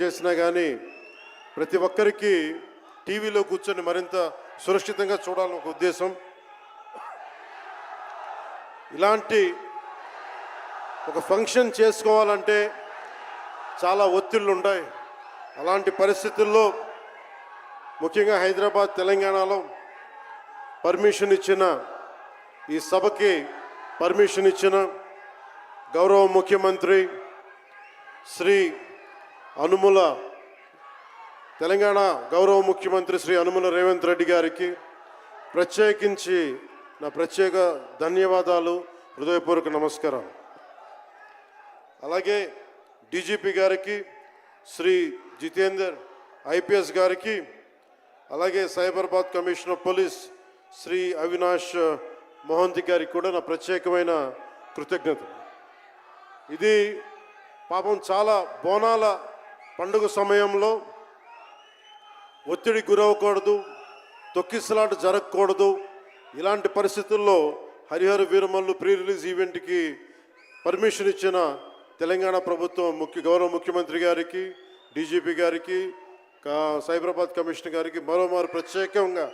చేసినా కానీ ప్రతి ఒక్కరికి టీవీలో కూర్చొని మరింత సురక్షితంగా చూడాలని ఒక ఉద్దేశం. ఇలాంటి ఒక ఫంక్షన్ చేసుకోవాలంటే చాలా ఒత్తిళ్ళు ఉంటాయి. అలాంటి పరిస్థితుల్లో ముఖ్యంగా హైదరాబాద్ తెలంగాణలో పర్మిషన్ ఇచ్చిన ఈ సభకి పర్మిషన్ ఇచ్చిన గౌరవ ముఖ్యమంత్రి శ్రీ అనుముల తెలంగాణ గౌరవ ముఖ్యమంత్రి శ్రీ అనుముల రేవంత్ రెడ్డి గారికి ప్రత్యేకించి నా ప్రత్యేక ధన్యవాదాలు, హృదయపూర్వక నమస్కారాలు. అలాగే డీజీపీ గారికి, శ్రీ జితేందర్ ఐపీఎస్ గారికి, అలాగే Cyberabad commissioner of police Shri Avinash Mohanty గారికి కూడా నా ప్రత్యేకమైన కృతజ్ఞతలు. ఇది పాపం చాలా బోనాల పండుగ సమయంలో ఒత్తిడి గురవకూడదు, తొక్కిసలాట జరగకూడదు. ఇలాంటి పరిస్థితుల్లో హరిహర వీరమల్లు ప్రీ రిలీజ్ ఈవెంట్కి పర్మిషన్ ఇచ్చిన తెలంగాణ ప్రభుత్వం గౌరవ ముఖ్యమంత్రి గారికి, డీజీపీ గారికి, సైబరాబాద్ కమిషనర్ గారికి మరోమారు ప్రత్యేకంగా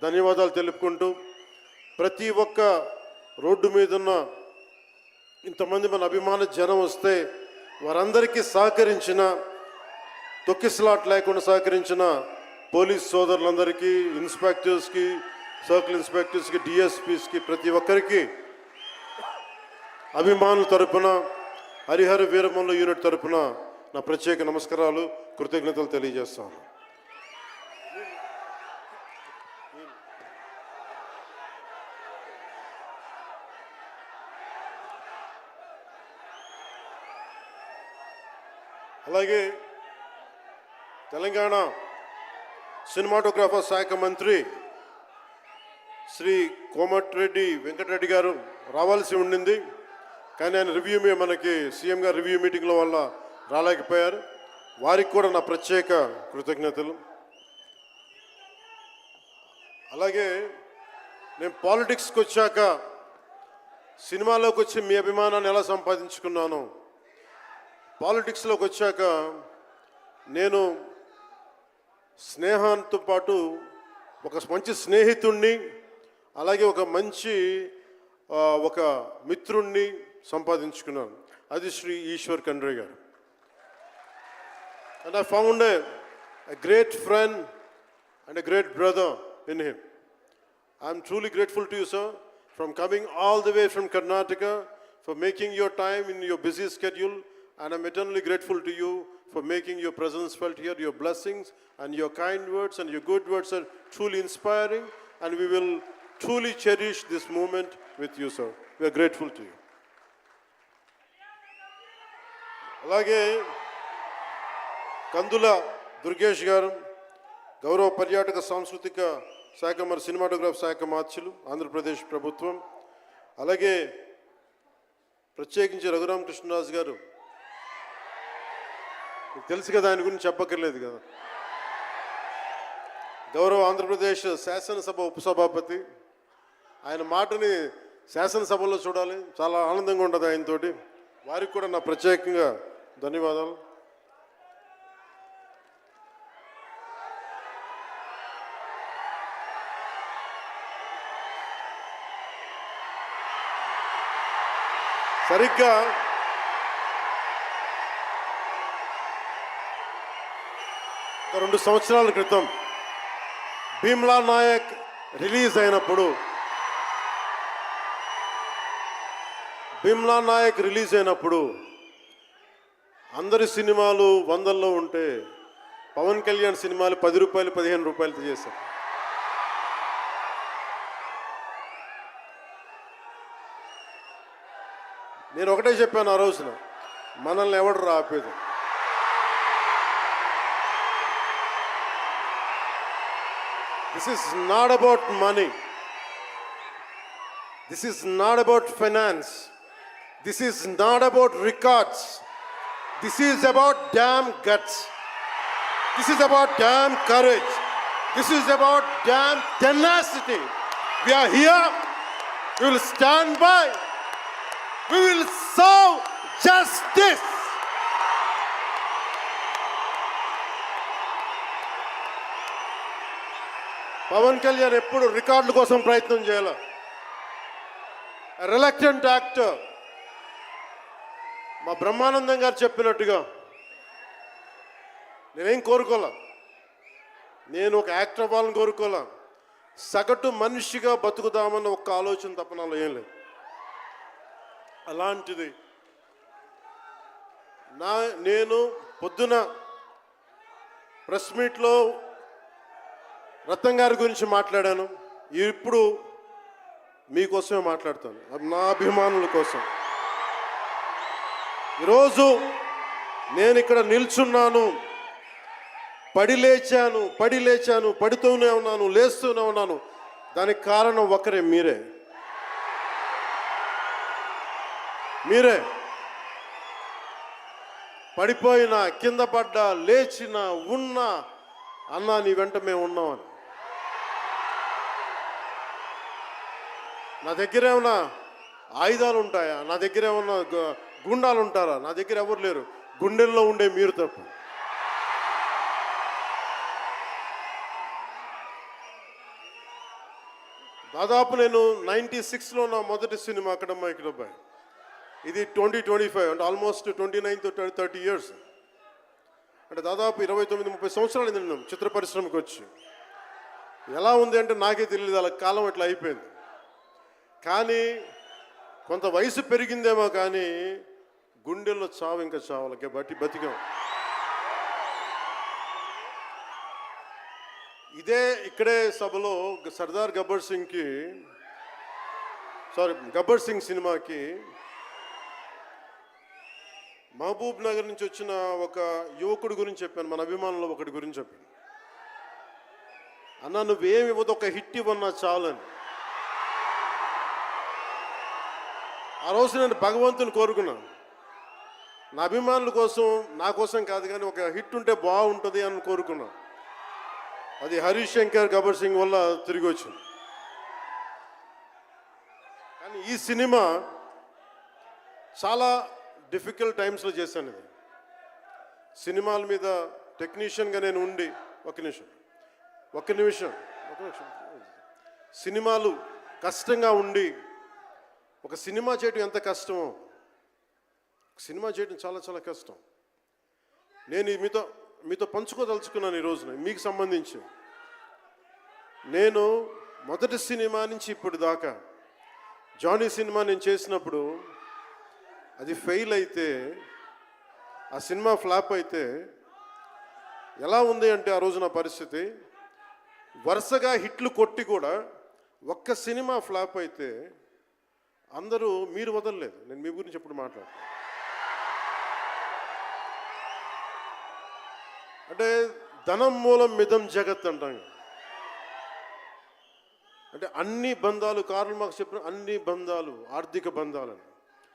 ధన్యవాదాలు తెలుపుకుంటూ, ప్రతి ఒక్క రోడ్డు మీద ఉన్న ఇంతమంది మన అభిమాన జనం వస్తే వారందరికీ సహకరించిన, తొక్కిసలాట్ లేకుండా సహకరించిన పోలీస్ సోదరులందరికీ, ఇన్స్పెక్టర్స్కి, సర్కిల్ ఇన్స్పెక్టర్స్కి, డిఎస్పీస్కి, ప్రతి ఒక్కరికి అభిమానుల తరపున, హరిహర వీరమల్లు యూనిట్ తరపున నా ప్రత్యేక నమస్కారాలు, కృతజ్ఞతలు తెలియజేస్తాను. అలాగే తెలంగాణ సినిమాటోగ్రాఫర్ శాఖ మంత్రి శ్రీ కోమటిరెడ్డి వెంకటరెడ్డి గారు రావాల్సి ఉండింది, కానీ ఆయన మనకి సీఎం గారు రివ్యూ మీటింగ్ల వల్ల రాలేకపోయారు. వారికి కూడా నా ప్రత్యేక కృతజ్ఞతలు. అలాగే నేను పాలిటిక్స్కి వచ్చాక, సినిమాలోకి వచ్చి మీ అభిమానాన్ని ఎలా సంపాదించుకున్నాను, పాలిటిక్స్లోకి వచ్చాక నేను స్నేహంతో పాటు ఒక మంచి స్నేహితుణ్ణి, అలాగే ఒక మంచి ఒక మిత్రుణ్ణి సంపాదించుకున్నాను. అది శ్రీ ఈశ్వర్ ఖండ్రే గారు. And I found a great friend and a great brother in him. I am truly grateful to you, sir, from coming all the way from Karnataka, for making your time in your busy schedule, and I am eternally grateful to you for making your presence felt here. Your blessings and your kind words and your good words are truly inspiring, and we will truly cherish this moment with you, sir. We are grateful to you. అలాగే కందుల దుర్గేష్ గారు, గౌరవ పర్యాటక సాంస్కృతిక శాఖ మరి cinematograph శాఖ మార్చులు, ఆంధ్రప్రదేశ్ ప్రభుత్వం. అలాగే ప్రత్యేకించి రఘురామకృష్ణరాజు గారు, మీకు తెలుసు కదా, ఆయన గురించి చెప్పక్కర్లేదు కదా. గౌరవ ఆంధ్రప్రదేశ్ శాసనసభ ఉపసభాపతి, ఆయన మాటని శాసనసభలో చూడాలి, చాలా ఆనందంగా ఉంటుంది ఆయనతోటి. వారికి కూడా నా ప్రత్యేకంగా ధన్యవాదాలు. సరిగ్గా ఒక 2 సంవత్సరాల క్రితం భీమ్లా నాయక్ రిలీజ్ అయినప్పుడు అందరి సినిమాలు 100లో ఉంటే పవన్ కళ్యాణ్ సినిమాలు 10 రూపాయలు 15 రూపాయలతో చేశారు. నేను ఒకటే చెప్పాను ఆ రోజున, మనల్ని ఎవడు ఆపేది. This is not about money. This is not about finance. This is not about records. This is about damn guts. This is about damn courage. This is about damn tenacity. We are here. We will stand by. We will serve justice. Pawan Kalyan ఎప్పుడు రికార్డుల కోసం ప్రయత్నం చేయాలి. Reluctant actor. మా బ్రహ్మానందం గారు చెప్పినట్టుగా నేనేం కోరుకోలే, నేను ఒక యాక్టర్ అవ్వాలని కోరుకోలే, సగటు మనిషిగా బతుకుదామన్న ఒక్క ఆలోచన తప్ప నాలో ఏం లేదు. అలాంటిది నేను పొద్దున ప్రెస్ మీట్లో రత్నం గారి గురించి మాట్లాడాను. ఇప్పుడు మీకోసమే మాట్లాడతాను, నా అభిమానుల కోసం. ఈరోజు నేను ఇక్కడ నిల్చున్నాను, పడి లేచాను, పడుతూనే ఉన్నాను, లేస్తూనే ఉన్నాను. దానికి కారణం ఒకరే, మీరే. పడిపోయినా, కింద పడ్డా, లేచినా, ఉన్నా, అన్నా నీ వెంట మేము ఉన్నామని. నా దగ్గర ఏమన్నా ఆయుధాలు ఉంటాయా? నా దగ్గర ఏమన్నా గుండాలు ఉంటారా? నా దగ్గర ఎవరు లేరు, గుండెల్లో ఉండే మీరు తప్ప. దాదాపు నేను 96లో నా మొదటి సినిమా అక్కడమ్మా ఇక్కడబ్బాయి. ఇది 2025, అంటే ఆల్మోస్ట్ 29 to 30 years. అంటే దాదాపు 29-30 సంవత్సరాలు నేను చిత్ర పరిశ్రమకు వచ్చి. ఎలా ఉంది అంటే నాకే తెలియదు, అలా కాలం ఇట్లా అయిపోయింది. కానీ కొంత వయసు పెరిగిందేమో కానీ గుండెల్లో చావు ఇంకా చావాలి, బతికాం. ఇక్కడే సభలో సర్దార్ గబ్బర్ సింగ్ సినిమాకి మహబూబ్ నగర్ నుంచి వచ్చిన ఒక యువకుడి గురించి చెప్పాను, మన అభిమానులు ఒకటి గురించి చెప్పాను. అన్నా నువ్వేమి ఇవ్వదు, ఒక హిట్ ఇవ్వన్నా చాలని. ఆ రోజు నేను భగవంతుని కోరుకున్నాను, నా అభిమానుల కోసం, నా కోసం కాదు కానీ ఒక హిట్ ఉంటే బాగుంటుంది అని కోరుకున్నాను. అది హరీష్ శంకర్ గబ్బర్ సింగ్ వల్ల తిరిగి వచ్చింది. కానీ ఈ సినిమా చాలా డిఫికల్ట్ టైమ్స్లో చేశాను. ఇది సినిమాల మీద టెక్నీషియన్గా నేను ఉండి ఒక నిమిషం సినిమాలు కష్టంగా ఉండి, ఒక సినిమా చేయడం ఎంత కష్టమో, సినిమా చేయడం చాలా చాలా కష్టం. నేను మీతో పంచుకోదలుచుకున్నాను ఈ రోజున. మీకు సంబంధించి నేను మొదటి సినిమా నుంచి ఇప్పుడు దాకా జానీ సినిమా నేను చేసినప్పుడు అది ఫెయిల్ అయితే, ఆ సినిమా ఫ్లాప్ అయితే ఎలా ఉంది అంటే ఆ రోజు నా పరిస్థితి, వరుసగా హిట్లు కొట్టి కూడా ఒక్క సినిమా ఫ్లాప్ అయితే అందరూ మీరు వదలలేదు. నేను మీ గురించి ఎప్పుడు మాట్లాడతాను. అంటే ధనం మూలం మిదం జగత్ అంటాం. అంటే అన్ని బంధాలు, కార్ల్ మార్క్స్ చెప్పిన అన్ని బంధాలు ఆర్థిక బంధాలని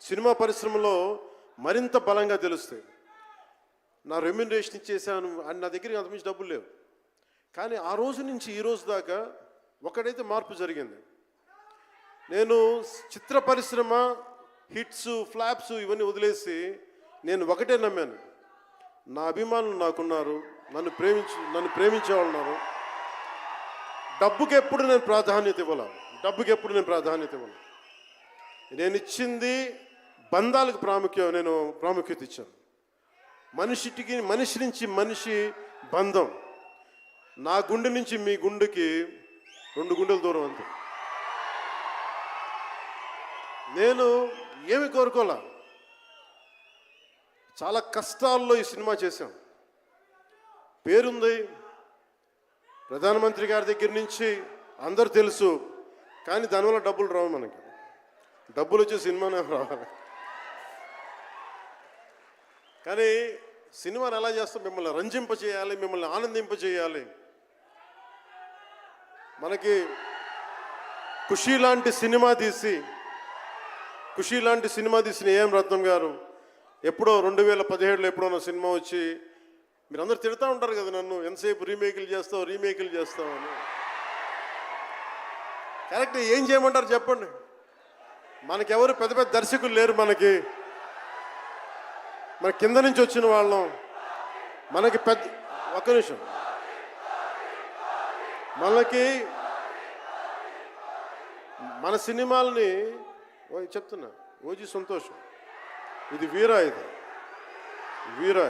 సినిమా పరిశ్రమలో మరింత బలంగా తెలుస్తాయి. నా రెమ్యునరేషన్ ఇచ్చేసాను అని నా దగ్గర అంతమించి డబ్బులు లేవు. కానీ ఆ రోజు నుంచి ఈ రోజు దాకా ఒకటైతే మార్పు జరిగింది. నేను చిత్ర పరిశ్రమ హిట్స్, ఫ్లాప్స్ ఇవన్నీ వదిలేసి నేను ఒకటే నమ్మాను, నా అభిమానులు నాకున్నారు, నన్ను ప్రేమించే వాళ్ళు ఉన్నారు. డబ్బుకి ఎప్పుడు నేను ప్రాధాన్యత ఇవ్వను. నేను ఇచ్చింది బంధాలకు ప్రాముఖ్యత ఇచ్చాను. మనిషి నుంచి మనిషి బంధం. నా గుండె నుంచి మీ గుండెకి 2 గుండెల దూరం అంతే. నేను ఏమి కోరుకోలే, చాలా కష్టాల్లో ఈ సినిమా చేశాం. పేరుంది, ప్రధానమంత్రి గారి దగ్గర నుంచి అందరు తెలుసు. కానీ దానివల్ల డబ్బులు రావు, మనకి డబ్బులు వచ్చే సినిమానే రావాలి. కానీ సినిమాని ఎలా చేస్తాం, మిమ్మల్ని రంజింపచేయాలి, మిమ్మల్ని ఆనందింపచేయాలి. మనకి ఖుషీ లాంటి సినిమా తీసిన ఏఎం రత్నం గారు ఎప్పుడో 2017లో ఎప్పుడో నా సినిమా వచ్చి, మీరందరూ తిడతా ఉంటారు కదా నన్ను, ఎంతసేపు రీమేకులు చేస్తావు అని. కరెక్ట్, ఏం చేయమంటారు చెప్పండి. మనకెవరు పెద్ద పెద్ద దర్శకులు లేరు. మన కింద నుంచి వచ్చిన వాళ్ళం. మనకి ఒక్క నిమిషం, మనకి మన సినిమాల్ని చెప్తున్నా ఓజీ సంతోషం, ఇది వీరా, ఇది వీరా.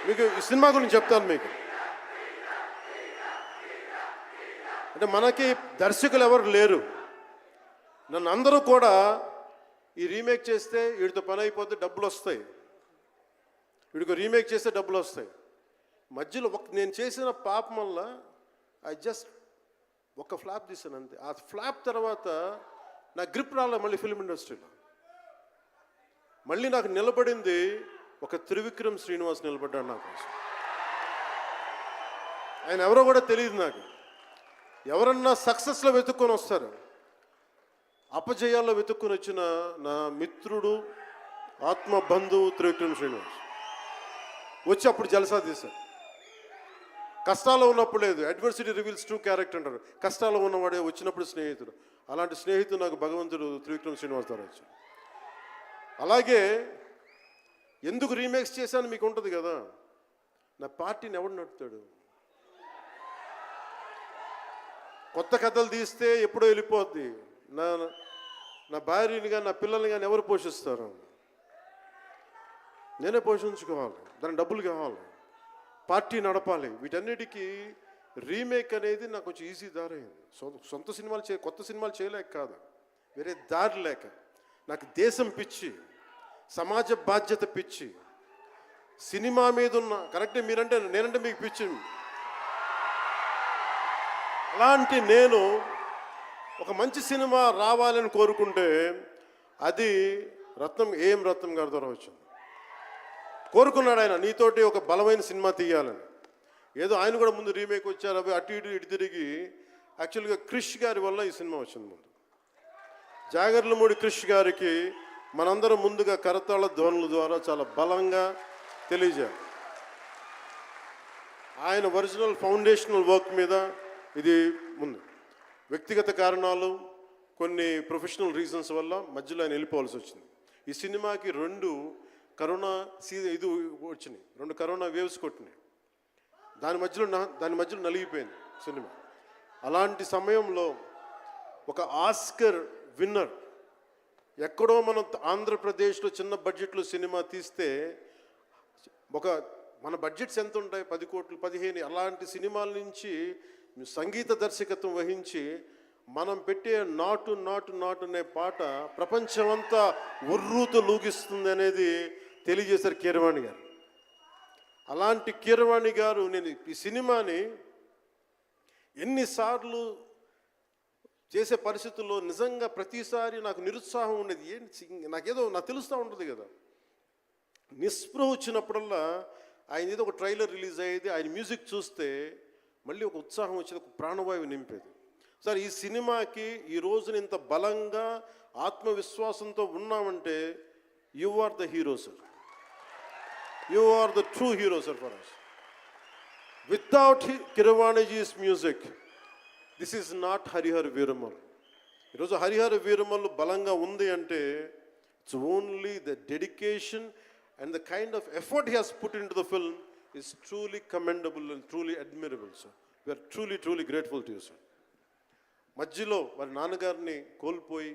మీకు ఈ సినిమా గురించి చెప్తాను మీకు. అంటే మనకి దర్శకులు ఎవరు లేరు. నన్ను అందరూ కూడా ఈ రీమేక్ చేస్తే వీడితో పని అయిపోతే డబ్బులు వస్తాయి, వీడికి రీమేక్ చేస్తే డబ్బులు వస్తాయి. మధ్యలో నేను చేసిన పాపం వల్ల జస్ట్ ఒక ఫ్లాప్ తీసాను అంతే. ఆ ఫ్లాప్ తర్వాత నా గ్రిప్ రాలే మళ్ళీ ఫిల్మ్ ఇండస్ట్రీలో. మళ్ళీ నాకు నిలబడింది ఒక త్రివిక్రమ్ శ్రీనివాస్ నిలబడ్డాడు నా కోసం. ఆయన ఎవరో కూడా తెలియదు నాకు. ఎవరన్నా సక్సెస్లో వెతుక్కొని వస్తారు, అపజయాల్లో వెతుక్కొని వచ్చిన నా మిత్రుడు, ఆత్మ బంధువు త్రివిక్రమ్ శ్రీనివాస్ వచ్చి అప్పుడు జలసా తీశారు. కష్టాల్లో ఉన్నప్పుడు లేదు, అడ్వర్సిటీ రివీల్స్ ట్రూ క్యారెక్టర్ అంటారు. కష్టాల్లో ఉన్నవాడే వచ్చినప్పుడు స్నేహితుడు. అలాంటి స్నేహితుడు నాకు భగవంతుడు త్రివిక్రమ్ శ్రీనివాస్ ద్వారా వచ్చాడు. అలాగే ఎందుకు రీమేక్స్ చేశాను మీకు ఉంటుంది కదా. నా పార్టీని ఎవడు నడుపుతాడు? కొత్త కథలు తీస్తే ఎప్పుడో వెళ్ళిపోద్ది. నా భార్యని కానీ నా పిల్లల్ని కానీ ఎవరు పోషిస్తారు? నేనే పోషించుకోవాలి, దానికి డబ్బులు కావాలి, పార్టీ నడపాలి. వీటన్నిటికీ రీమేక్ అనేది నాకు కొంచెం ఈజీ దారైంది. సొంత సినిమాలు కొత్త సినిమాలు చేయలేక కాదు, వేరే దారి లేక. నాకు దేశం పిచ్చి, సమాజ బాధ్యత పిచ్చి, సినిమా మీద ఉన్న కరెక్టే. నేనంటే మీకు పిచ్చి. అలాంటి నేను ఒక మంచి సినిమా రావాలని కోరుకుంటే అది ఏం రత్నం గారి ద్వారా వచ్చింది. కోరుకున్నాడు ఆయన, నీతోటి ఒక బలమైన సినిమా తీయాలని. ఏదో ఆయన కూడా ముందు రీమేక్ వచ్చారు, అవి అటు ఇటు తిరిగి యాక్చువల్గా క్రిష్ గారి వల్ల ఈ సినిమా వచ్చింది. ముందు జాగర్లమూడి క్రిష్ గారికి మనందరం ముందుగా కరతాళ ధ్వనుల ద్వారా చాలా బలంగా తెలియజేయాలి. ఆయన ఒరిజినల్ ఫౌండేషనల్ వర్క్ మీద ఇది ముందు. వ్యక్తిగత కారణాలు, కొన్ని ప్రొఫెషనల్ రీజన్స్ వల్ల మధ్యలో ఆయన వెళ్ళిపోవాల్సి వచ్చింది. ఈ సినిమాకి 2 కరోనా ఇది వచ్చినాయి, 2 కరోనా వేవ్స్ కొట్టినాయి. దాని మధ్యలో నలిగిపోయింది సినిమా. అలాంటి సమయంలో ఒక ఆస్కర్ విన్నర్, ఎక్కడో మనం ఆంధ్రప్రదేశ్లో చిన్న బడ్జెట్లో సినిమా తీస్తే మన బడ్జెట్స్ ఎంత ఉంటాయి? 10 కోట్లు, 15. అలాంటి సినిమాల నుంచి సంగీత దర్శకత్వం వహించి మనం పెట్టే నాటు నాటు నాటు అనే పాట ప్రపంచమంతా ఉర్రూతో లూగిస్తుంది అనేది తెలియజేశారు కీరవాణి గారు. అలాంటి కీరవాణి గారు నేను ఈ సినిమాని ఎన్నిసార్లు చేసే పరిస్థితుల్లో నిజంగా ప్రతిసారి నాకు నిరుత్సాహం ఉండేది. నాకు తెలుస్తూ ఉంటుంది కదా, నిస్పృహ వచ్చినప్పుడల్లా ఆయన ఏదో ఒక ట్రైలర్ రిలీజ్ అయ్యేది, ఆయన మ్యూజిక్ చూస్తే మళ్ళీ ఒక ఉత్సాహం వచ్చేది, ఒక ప్రాణవాయువు నింపేది. సార్, ఈ సినిమాకి ఈ రోజున ఇంత బలంగా ఆత్మవిశ్వాసంతో ఉన్నామంటే you are the hero sir. You are the true hero sir for us. Without Keeravaniji's music this is not Harihara Veeramallu. ఈరోజు హరిహర వీరమల్ బలంగా ఉంది అంటే it's only the dedication and the kind of effort he has put into the film is truly commendable and truly admirable sir. We are truly grateful to you sir. మధ్యలో వారి నాన్నగారిని కోల్పోయి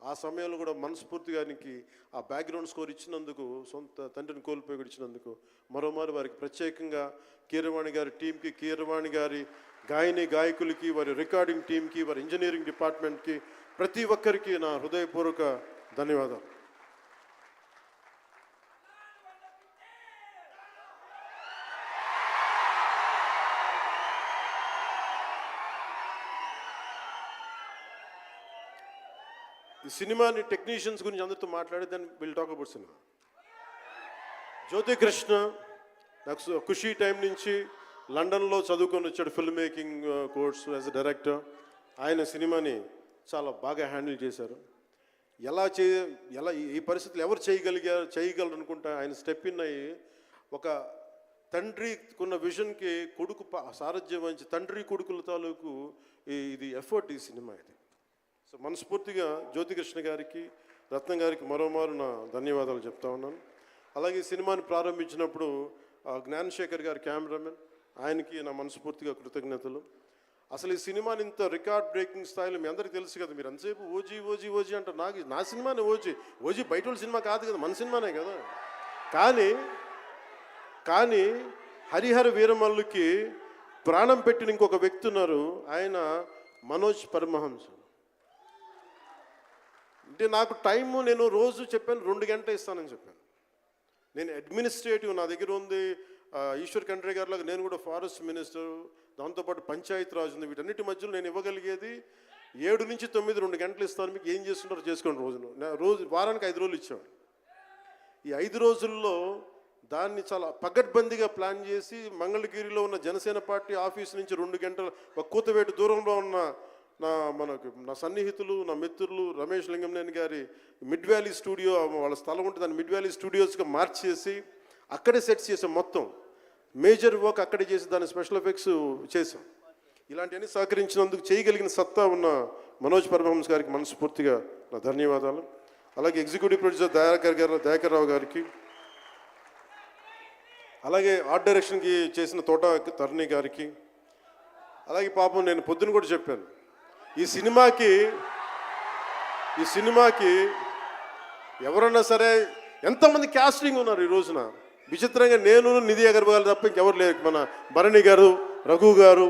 ఆ సమయంలో కూడా మనస్ఫూర్తిగా ఆయనకి ఆ బ్యాక్గ్రౌండ్ స్కోర్ ఇచ్చినందుకు, సొంత తండ్రిని కోల్పోయి ఇచ్చినందుకు మరోమారు వారికి ప్రత్యేకంగా కీరవాణి గారి టీంకి, కీరవాణి గారి గాయకులకి, వారి రికార్డింగ్ టీంకి, వారి ఇంజనీరింగ్ డిపార్ట్మెంట్కి, ప్రతి ఒక్కరికి నా హృదయపూర్వక ధన్యవాదాలు. ఈ సినిమాని టెక్నీషియన్స్ గురించి అందరితో మాట్లాడి దాన్ని విల్ టాక్ అబౌట్ సినిమా. జ్యోతి కృష్ణ నాకు ఖుషీ టైం నుంచి లండన్లో చదువుకొని వచ్చాడు, film making course as a director. ఆయన సినిమాని చాలా బాగా హ్యాండిల్ చేశారు. ఎలా ఈ పరిస్థితులు ఎవరు చేయగలరు అనుకుంటా ఆయన స్టెప్ ఇన్ అయ్యి ఒక తండ్రికున్న విజన్కి కొడుకు సారథ్యం వహించి తండ్రి కొడుకుల తాలూకు ఇది ఎఫర్ట్ ఈ సినిమా ఇది. సో మనస్ఫూర్తిగా జ్యోతికృష్ణ గారికి, రత్నం గారికి మరోమారు నా ధన్యవాదాలు చెప్తా ఉన్నాను. అలాగే ఈ సినిమాని ప్రారంభించినప్పుడు జ్ఞానశేఖర్ గారు కెమెరామెన్, ఆయనకి నా మనస్ఫూర్తిగా కృతజ్ఞతలు. అసలు ఈ సినిమాని ఇంత రికార్డ్ బ్రేకింగ్ స్థాయిలో మీ అందరికీ తెలుసు కదా, మీరు ఎంతసేపు ఓజీ ఓజీ ఓజీ అంటారు. నాకు నా సినిమానే ఓజీ. ఓజీ బయట వాళ్ళ సినిమా కాదు కదా, మన సినిమానే కదా. కానీ హరిహర వీరమల్లుకి ప్రాణం పెట్టిన ఇంకొక వ్యక్తి ఉన్నారు, ఆయన మనోజ్ పరమహంస. అంటే నాకు టైము, నేను రోజు చెప్పాను 2 గంటలు ఇస్తానని చెప్పాను. నేను అడ్మినిస్ట్రేటివ్ నా దగ్గర ఉంది, ఈశ్వర్ ఖండ్రే గారిలాగా నేను కూడా ఫారెస్ట్ మినిస్టర్, దాంతోపాటు పంచాయతీ రాజు ఉంది. వీటన్నిటి మధ్యలో నేను ఇవ్వగలిగేది 7 నుంచి 9 2 గంటలు ఇస్తాను. మీకు ఏం చేస్తుంటారో చేసుకోండి. రోజు వారానికి 5 రోజులు ఇచ్చాడు. ఈ 5 రోజుల్లో దాన్ని చాలా పగడ్బందీగా ప్లాన్ చేసి మంగళగిరిలో ఉన్న జనసేన పార్టీ ఆఫీస్ నుంచి 2 గంటల ఒక కూతవేటు దూరంలో ఉన్న నా సన్నిహితులు, నా మిత్రులు రమేష్ లింగంనేని గారి మిడ్ వ్యాలీ స్టూడియో, వాళ్ళ స్థలం ఉంటుంది, దాన్ని మిడ్ వ్యాలీ స్టూడియోస్గా మార్చేసి అక్కడే సెట్స్ చేసాం. మొత్తం మేజర్ వర్క్ అక్కడే చేసి దాని స్పెషల్ ఎఫెక్ట్స్ చేసాం. ఇలాంటివన్నీ సహకరించినందుకు, చేయగలిగిన సత్తా ఉన్న మనోజ్ పరమహంస గారికి మనస్ఫూర్తిగా నా ధన్యవాదాలు. అలాగే ఎగ్జిక్యూటివ్ ప్రొడ్యూసర్ దయాకర్ రావు గారికి, అలాగే ఆర్ట్ డైరెక్షన్కి చేసిన తోట తరుణి గారికి, అలాగే పాపం నేను పొద్దున కూడా చెప్పాను, ఈ సినిమాకి ఎవరన్నా సరే ఎంతమంది క్యాస్టింగ్ ఉన్నారు ఈ రోజున. విచిత్రంగా నేను, నిధి అగర్వాల్ తప్ప ఇంకెవరు లేరు. మన భరణి గారు, రఘు గారు,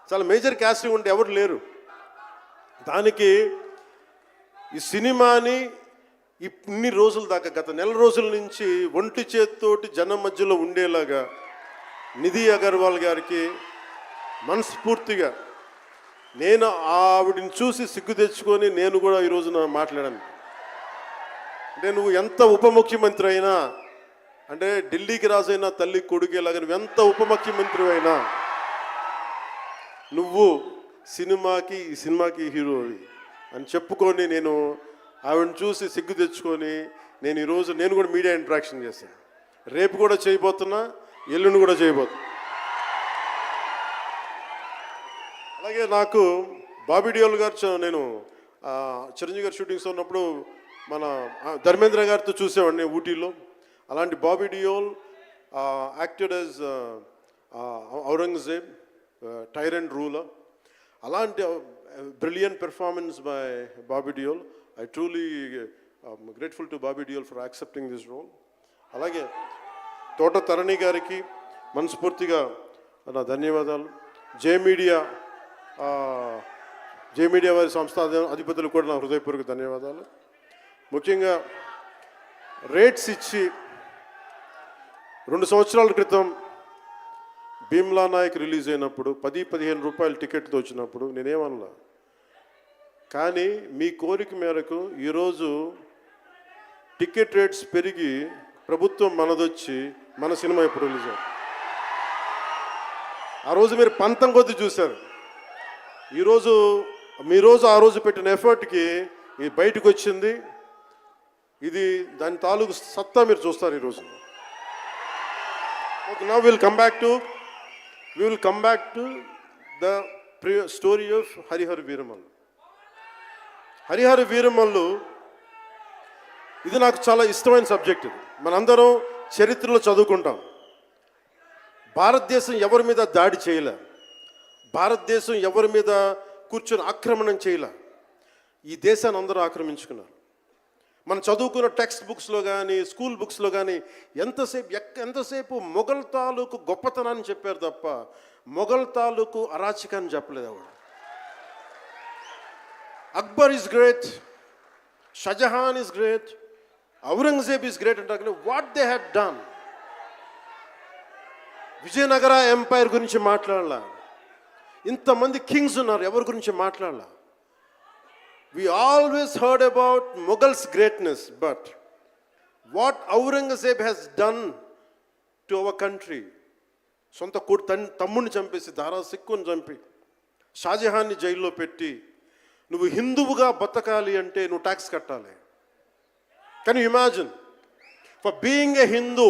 చాలా మేజర్ క్యాస్టింగ్ ఉంటే ఎవరు లేరు. దానికి ఈ సినిమాని ఇన్ని రోజుల దాకా, గత నెల రోజుల నుంచి ఒంటి చేత్తోటి జనం మధ్యలో ఉండేలాగా నిధి అగర్వాల్ గారికి మనస్ఫూర్తిగా, నేను ఆవిడని చూసి సిగ్గు తెచ్చుకొని నేను కూడా ఈ రోజున మాట్లాడాను. అంటే నువ్వు ఎంత ఉప ముఖ్యమంత్రి అయినా, అంటే ఢిల్లీకి రాజైనా తల్లి కొడుకేలాగా నువ్వు ఎంత ఉప ముఖ్యమంత్రి అయినా, నువ్వు ఈ సినిమాకి హీరోవి అని చెప్పుకొని నేను ఆవిడని చూసి సిగ్గు తెచ్చుకొని నేను కూడా మీడియా ఇంటరాక్షన్ చేశాను. రేపు కూడా చేయబోతున్నా, ఎల్లుండి కూడా చేయబోతున్నా. అలాగే నాకు బాబీ డియోల్ గారు, నేను చిరంజీవి గారు షూటింగ్స్ ఉన్నప్పుడు మన ధర్మేంద్ర గారితో చూసేవాడిని ఊటీలో. అలాంటి Bobby Deol acted as Aurangzeb, tyrant ruler. అలాంటి brilliant performance by Bobby Deol. I truly grateful to Bobby Deol for accepting this role. అలాగే తోట తరణి గారికి మనస్ఫూర్తిగా నా ధన్యవాదాలు. జే మీడియా వారి సంస్థ అధిపతులు కూడా నా హృదయపూర్వక ధన్యవాదాలు. ముఖ్యంగా రేట్స్ ఇచ్చి 2 సంవత్సరాల క్రితం భీమ్లా నాయక్ రిలీజ్ అయినప్పుడు 10-15 రూపాయల టికెట్తో వచ్చినప్పుడు నేనేమన్నా, కానీ మీ కోరిక మేరకు ఈరోజు టికెట్ రేట్స్ పెరిగి ప్రభుత్వం మనదొచ్చి మన సినిమా ఇప్పుడు రిలీజ్ అవుతుంది. ఆ రోజు మీరు పంతం కొద్ది చూశారు. ఆ రోజు పెట్టిన ఎఫర్ట్కి ఇది బయటకు వచ్చింది. ఇది దాని తాలూకు సత్తా మీరు చూస్తారు ఈరోజు. Now we will come back to the story of Harihara Veeramallu. Harihara Veeramallu ఇది నాకు చాలా ఇష్టమైన సబ్జెక్ట్. ఇది మనందరం చరిత్రలో చదువుకుంటాం. భారతదేశం ఎవరి మీద దాడి చేయలే, భారతదేశం ఎవరి మీద కూర్చొని ఆక్రమణం చేయలే. ఈ దేశాన్ని అందరూ ఆక్రమించుకున్నారు. మనం చదువుకున్న టెక్స్ట్ బుక్స్లో కానీ, స్కూల్ బుక్స్లో కానీ ఎంతసేపు మొఘల్ తాలూకు గొప్పతనాన్ని చెప్పారు తప్ప మొఘల్ తాలూకు అరాచకాన్ని చెప్పలేదు ఎవరు. Akbar is great, Shahjahan is great, Aurangzeb is great అంటారు. కానీ what they had done, Vijayanagara empire గురించి మాట్లాడాల. ఇంతమంది కింగ్స్ ఉన్నారు, ఎవరి గురించి మాట్లాడాల. We always heard about Mughals' greatness, but what Aurangzeb has done to our country, సొంత తమ్ముడిని చంపేసి, దారా సిక్కుని చంపి, షాజహాన్ని జైల్లో పెట్టి, నువ్వు హిందువుగా బతకాలి అంటే నువ్వు ట్యాక్స్ కట్టాలి. Can you imagine? For being a Hindu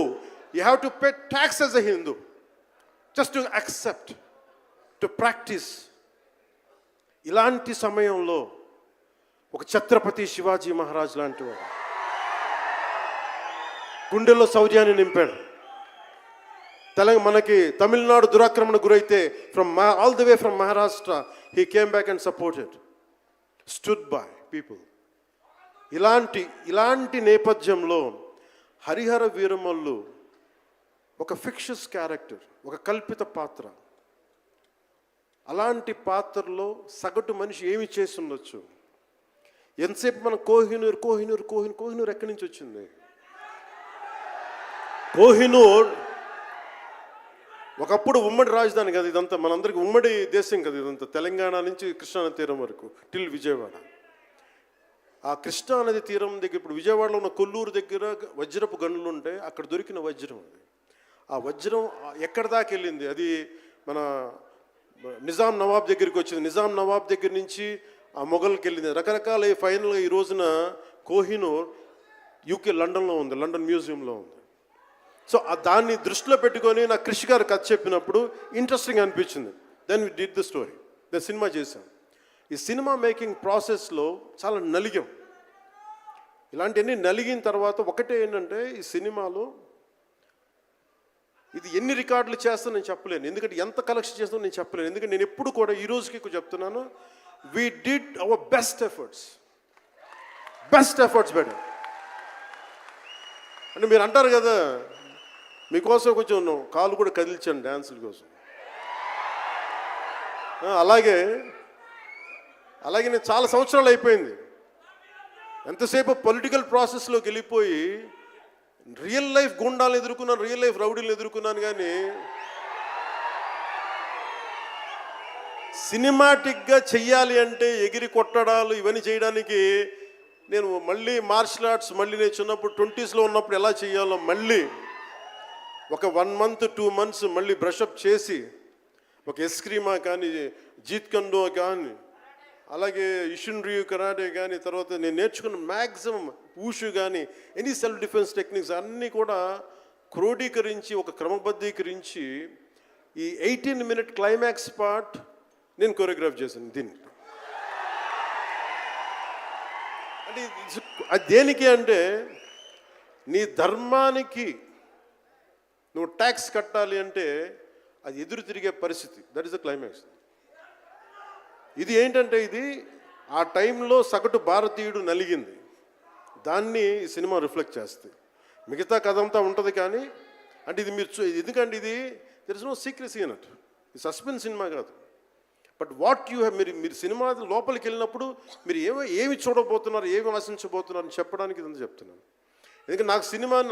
you have to pay tax as a Hindu, just to accept, to practice. ఇలాంటి సమయంలో ఒక ఛత్రపతి శివాజీ మహారాజ్ లాంటి వాడు గుండెల్లో శౌర్యాన్ని నింపాడు. మనకి తమిళనాడు దురాక్రమణ గురైతే all the way from Maharashtra he came back and supported, stood by people. ఇలాంటి నేపథ్యంలో హరిహర వీరమల్లు ఒక ఫిక్షస్ క్యారెక్టర్, ఒక కల్పిత పాత్ర. అలాంటి పాత్రలో సగటు మనిషి ఏమి చేసి ఉండొచ్చు? ఎంతసేపు మనం కోహినూర్ కోహినూర్ కోహినూర్ కోహినూర్ ఎక్కడి నుంచి వచ్చింది? కోహినూర్ ఒకప్పుడు ఉమ్మడి రాజధాని కదా ఇదంతా, మనందరికీ ఉమ్మడి దేశం కదా ఇదంతా, తెలంగాణ నుంచి కృష్ణా నది తీరం వరకు టిల్ విజయవాడ. ఆ కృష్ణా నది తీరం దగ్గర ఇప్పుడు విజయవాడలో ఉన్న కొల్లూరు దగ్గర వజ్రపు గనులు ఉంటాయి, అక్కడ దొరికిన వజ్రం అది. ఆ వజ్రం ఎక్కడి దాకా వెళ్ళింది? అది మన నిజాం నవాబ్ దగ్గరికి వచ్చింది, నిజాం నవాబ్ దగ్గర నుంచి ఆ మొఘల్కి వెళ్ళింది. రకరకాల ఫైనల్గా ఈ రోజున కోహినూర్ యూకే లండన్లో ఉంది, లండన్ మ్యూజియంలో ఉంది. సో దాన్ని దృష్టిలో పెట్టుకొని నాకు కృషి గారు కథ చెప్పినప్పుడు ఇంట్రెస్టింగ్ అనిపించింది. Then we did the story, then cinema చేశాం. ఈ సినిమా మేకింగ్ ప్రాసెస్లో చాలా నలిగాం. ఇలాంటివన్నీ నలిగిన తర్వాత ఒకటే ఏంటంటే, ఈ సినిమాలో ఇది ఎన్ని రికార్డులు చేస్తానో నేను చెప్పలేను, ఎందుకంటే ఎంత కలెక్షన్ చేస్తానో నేను చెప్పలేను. ఎందుకంటే నేను ఎప్పుడు కూడా ఈ రోజుకి చెప్తున్నాను, we did our best efforts better. అంటే మీరు అంటారు కదా, మీకోసం కొంచెం కాలు కూడా కదిల్చాను డ్యాన్సుల కోసం. అలాగే నేను చాలా సంవత్సరాలు అయిపోయింది, ఎంతసేపు పొలిటికల్ ప్రాసెస్లోకి వెళ్ళిపోయి రియల్ లైఫ్ గుండాలను ఎదుర్కొన్నాను, రియల్ లైఫ్ రౌడీలను ఎదుర్కొన్నాను. కానీ సినిమాటిక్గా చెయ్యాలి అంటే ఎగిరి కొట్టడాలు ఇవన్నీ చేయడానికి నేను మళ్ళీ మార్షల్ ఆర్ట్స్ మళ్ళీ నేను చిన్నప్పుడు 20s ఉన్నప్పుడు ఎలా చేయాలో మళ్ళీ ఒక 1 month 2 months మళ్ళీ బ్రషప్ చేసి, ఒక ఎస్క్రీమా కానీ, జీత్ కండో కానీ, అలాగే ఇషున్రియు కరాటే కానీ, తర్వాత నేను నేర్చుకున్న మ్యాక్సిమం ఊషు కానీ, ఎనీ సెల్ఫ్ డిఫెన్స్ టెక్నిక్స్ అన్నీ కూడా క్రోడీకరించి ఒక క్రమబద్ధీకరించి ఈ 18-minute క్లైమాక్స్ పార్ట్ నేను కొరియోగ్రాఫ్ చేశాను. దీన్ని అంటే అది దేనికి అంటే, నీ ధర్మానికి నువ్వు ట్యాక్స్ కట్టాలి అంటే అది ఎదురు తిరిగే పరిస్థితి, దట్ ఈస్ ద క్లైమాక్స్. ఇది ఏంటంటే, ఇది ఆ టైంలో సగటు భారతీయుడు నలిగింది, దాన్ని ఈ సినిమా రిఫ్లెక్ట్ చేస్తుంది. మిగతా కథ అంతా ఉంటుంది కానీ, అంటే ఇది మీరు ఎందుకంటే ఇది దెర్ ఇస్ నో సీక్రెసీ అన్నట్టు, ఇది సస్పెన్స్ సినిమా కాదు. బట్ వాట్ యూ హ్యావ్, మీరు సినిమా లోపలికి వెళ్ళినప్పుడు మీరు ఏమి చూడబోతున్నారు, ఏమి ఆశించబోతున్నారు అని చెప్పడానికి ఇదంతా చెప్తున్నాను. ఎందుకంటే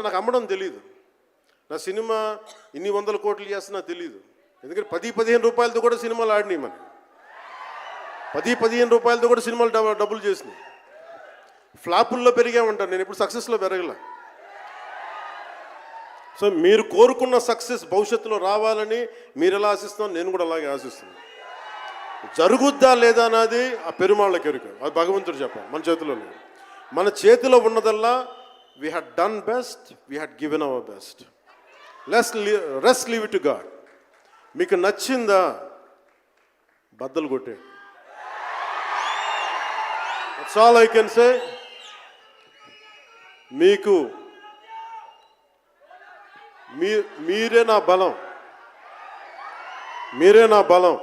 నాకు అమ్మడం తెలియదు, నా సినిమా ఇన్ని 100 కోట్లు చేస్తున్నా తెలియదు. ఎందుకంటే 10-15 రూపాయలతో కూడా సినిమాలు ఆడినాయి, మనకి 10-15 రూపాయలతో కూడా సినిమాలు డబ్బులు చేసినాయి. ఫ్లాపుల్లో పెరిగామంటాను, నేను ఎప్పుడు సక్సెస్లో పెరగల. సో మీరు కోరుకున్న సక్సెస్ భవిష్యత్తులో రావాలని మీరు ఎలా ఆశిస్తున్నాను, నేను కూడా అలాగే ఆశిస్తున్నాను. జరుగుద్దా లేదా అన్నది ఆ పెరుమాళ్ళకి ఎరుక, అది భగవంతుడు చెప్పాలి, మన చేతిలో లేదు. మన చేతిలో ఉన్నదల్లా we had done best, we had given our best. Rest leave it to God. మీకు నచ్చిందా బద్దలు కొట్టే, that's all I can say. మీకు మీరే నా బలం, మీరే నా బలం.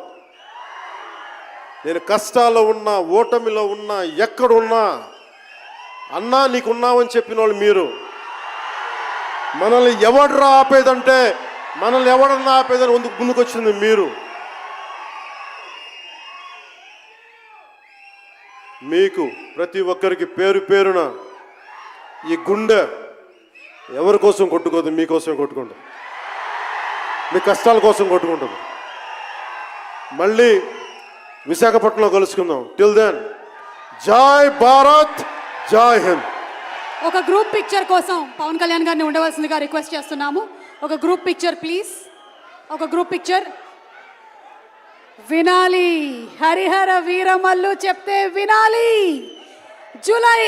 నేను కష్టాల్లో ఉన్నా, ఓటమిలో ఉన్నా, ఎక్కడున్నా అన్నా నీకున్నావని చెప్పిన వాళ్ళు మీరు. మనల్ని ఎవడరా ఆపేదంటే, మనల్ని ఎవడన్నా ఆపేదని ముందుకొచ్చింది మీరు. మీకు ప్రతి ఒక్కరికి పేరు పేరున ఈ గుండె ఎవరి కోసం కొట్టుకోదు, మీకోసమే కొట్టుకుంటుంది, మీ కష్టాల కోసం కొట్టుకుంటుంది. మళ్ళీ విశాఖపట్నంలో కలుసుకుందాం. టిల్ దెన్, జై భారత్, జై హింద్. ఒక గ్రూప్ పిక్చర్ కోసం పవన్ కళ్యాణ్ గారిని ఉండవలసిందిగా రిక్వెస్ట్ చేస్తున్నాము. ఒక గ్రూప్ పిక్చర్ ప్లీజ్, ఒక గ్రూప్ పిక్చర్. వినాలి, హరిహర వీరమల్లు చెప్తే వినాలి. జూలై